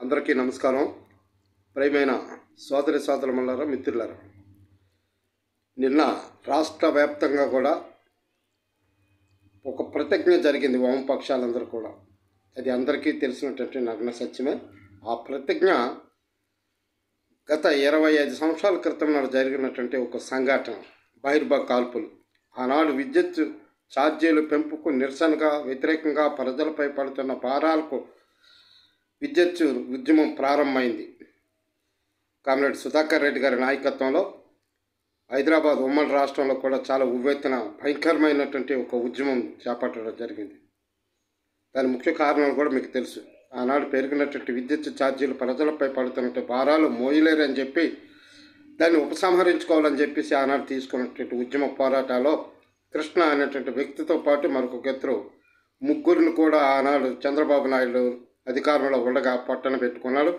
అందరికీ నమస్కారం. ప్రియమైన సోదరులారా, మిత్రులారా, నిన్న రాష్ట్ర వ్యాప్తంగా కూడా ఒక ప్రతిజ్ఞ జరిగింది. వామపక్షాలందరూ కూడా, అది అందరికీ తెలిసినటువంటి నగ్న సత్యమే. ఆ ప్రతిజ్ఞ గత 25 సంవత్సరాల క్రితం నాడు జరిగినటువంటి ఒక సంఘటన, బహిర్భా కాల్పులు. ఆనాడు విద్యుత్ ఛార్జీలు పెంపుకు నిరసనగా, వ్యతిరేకంగా ప్రజలపై పడుతున్న భారాలకు విద్యుత్ ఉద్యమం ప్రారంభమైంది. కామ్రేడ్ సుధాకర్ రెడ్డి గారి నాయకత్వంలో హైదరాబాద్ ఉమ్మడి రాష్ట్రంలో కూడా చాలా ఉవ్వెత్తున భయంకరమైనటువంటి ఒక ఉద్యమం చేపట్టడం జరిగింది. దాని ముఖ్య కారణాలు కూడా మీకు తెలుసు. ఆనాడు పెరిగినటువంటి విద్యుత్ ఛార్జీలు ప్రజలపై పడుతున్నటువంటి భారాలు మోయలేరని చెప్పి దాన్ని ఉపసంహరించుకోవాలని చెప్పేసి ఆనాడు తీసుకున్నటువంటి ఉద్యమ పోరాటాల్లో కృష్ణ అనేటువంటి వ్యక్తితో పాటు మరొక ఇద్దరు ముగ్గురిని కూడా ఆనాడు చంద్రబాబు నాయుడు అధికారంలో ఉండగా పొట్టన పెట్టుకున్నాడు.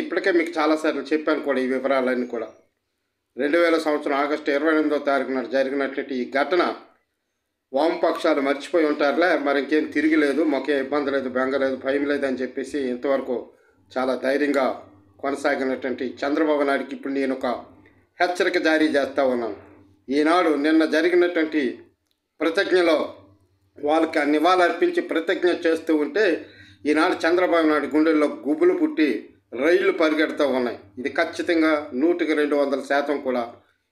ఇప్పటికే మీకు చాలాసార్లు చెప్పాను కూడా ఈ వివరాలన్నీ కూడా. 2000 సంవత్సరం ఆగస్టు 28వ తారీఖు నాడు జరిగినటువంటి ఈ ఘటన వామపక్షాలు మర్చిపోయి ఉంటారులే, మరి ఇంకేం తిరిగిలేదు, మాకే ఇబ్బంది లేదు, బెంగ లేదు, భయం లేదు అని చెప్పేసి ఇంతవరకు చాలా ధైర్యంగా కొనసాగినటువంటి చంద్రబాబు నాయుడికి ఇప్పుడు నేను ఒక హెచ్చరిక జారీ చేస్తూ ఉన్నాను. ఈనాడు నిన్న జరిగినటువంటి ప్రతిజ్ఞలో వాళ్ళకి నివాళులర్పించి ప్రతిజ్ఞ చేస్తూ ఉంటే ఈనాడు చంద్రబాబు నాయుడు గుండెల్లో గుబులు పుట్టి రైళ్లు పరిగెడుతూ ఉన్నాయి. ఇది ఖచ్చితంగా 100% కూడా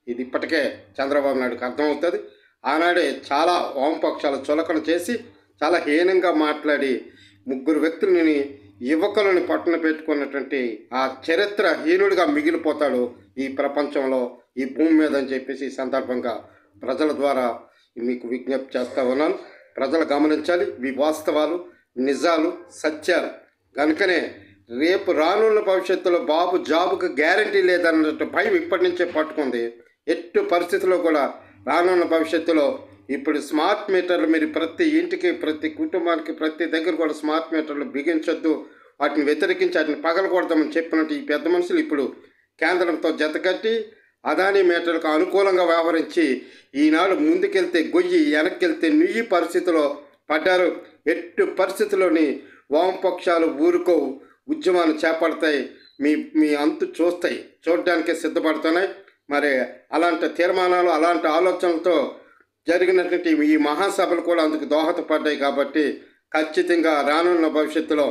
ఇది ఇప్పటికే చంద్రబాబు నాయుడుకి అర్థమవుతుంది. ఆనాడే చాలా వామపక్షాలు చులకన చేసి చాలా హీనంగా మాట్లాడి ముగ్గురు వ్యక్తులని, యువకులను పట్టున పెట్టుకున్నటువంటి ఆ చరిత్రహీనుడిగా మిగిలిపోతాడు ఈ ప్రపంచంలో, ఈ భూమి మీద అని చెప్పేసి ఈ సందర్భంగా ప్రజల ద్వారా మీకు విజ్ఞప్తి చేస్తూ ఉన్నాను. ప్రజలు గమనించాలి ఈ వాస్తవాలు, నిజాలు, సత్యాలు. కనుకనే రేపు రానున్న భవిష్యత్తులో బాబు జాబుకు గ్యారంటీ లేదన్నట్టు భయం ఇప్పటి నుంచే పట్టుకుంది. ఎట్టి పరిస్థితుల్లో కూడా రానున్న భవిష్యత్తులో ఇప్పుడు స్మార్ట్ మీటర్లు మీరు ప్రతి ఇంటికి, ప్రతి కుటుంబానికి, ప్రతి దగ్గర కూడా స్మార్ట్ మీటర్లు బిగించొద్దు, వాటిని వ్యతిరేకించి వాటిని పగలకూడదామని చెప్పినట్టు ఈ పెద్ద మనుషులు ఇప్పుడు కేంద్రంతో జతకట్టి అదానీ మీటర్లకు అనుకూలంగా వ్యవహరించి ఈనాడు ముందుకెళ్తే గొయ్యి, వెనక్కి నుయ్యి పరిస్థితిలో పడ్డారు. ఎట్టి పరిస్థితుల్లోని వామపక్షాలు ఊరుకోవు, ఉద్యమాన్ని చేపడతాయి, మీ అంతు చూడడానికే సిద్ధపడుతున్నాయి. మరి అలాంటి తీర్మానాలు, అలాంటి ఆలోచనలతో జరిగినటువంటి ఈ మహాసభలు కూడా అందుకు దోహదపడ్డాయి. కాబట్టి ఖచ్చితంగా రానున్న భవిష్యత్తులో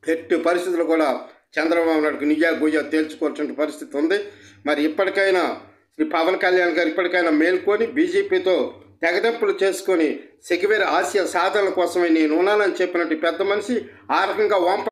ఎట్టి పరిస్థితులు కూడా చంద్రబాబు నాయుడుకి నియ్యా గొయ్య తేల్చుకోవాల్సిన పరిస్థితి ఉంది. మరి ఇప్పటికైనా శ్రీ పవన్ కళ్యాణ్ గారు ఇప్పటికైనా మేల్కొని బీజేపీతో తెగదెంపులు చేసుకొని సెకివేర్ ఆశయ సాధనల కోసమే నేను ఉన్నానని చెప్పినట్టు పెద్ద మనిషి ఆ రకంగా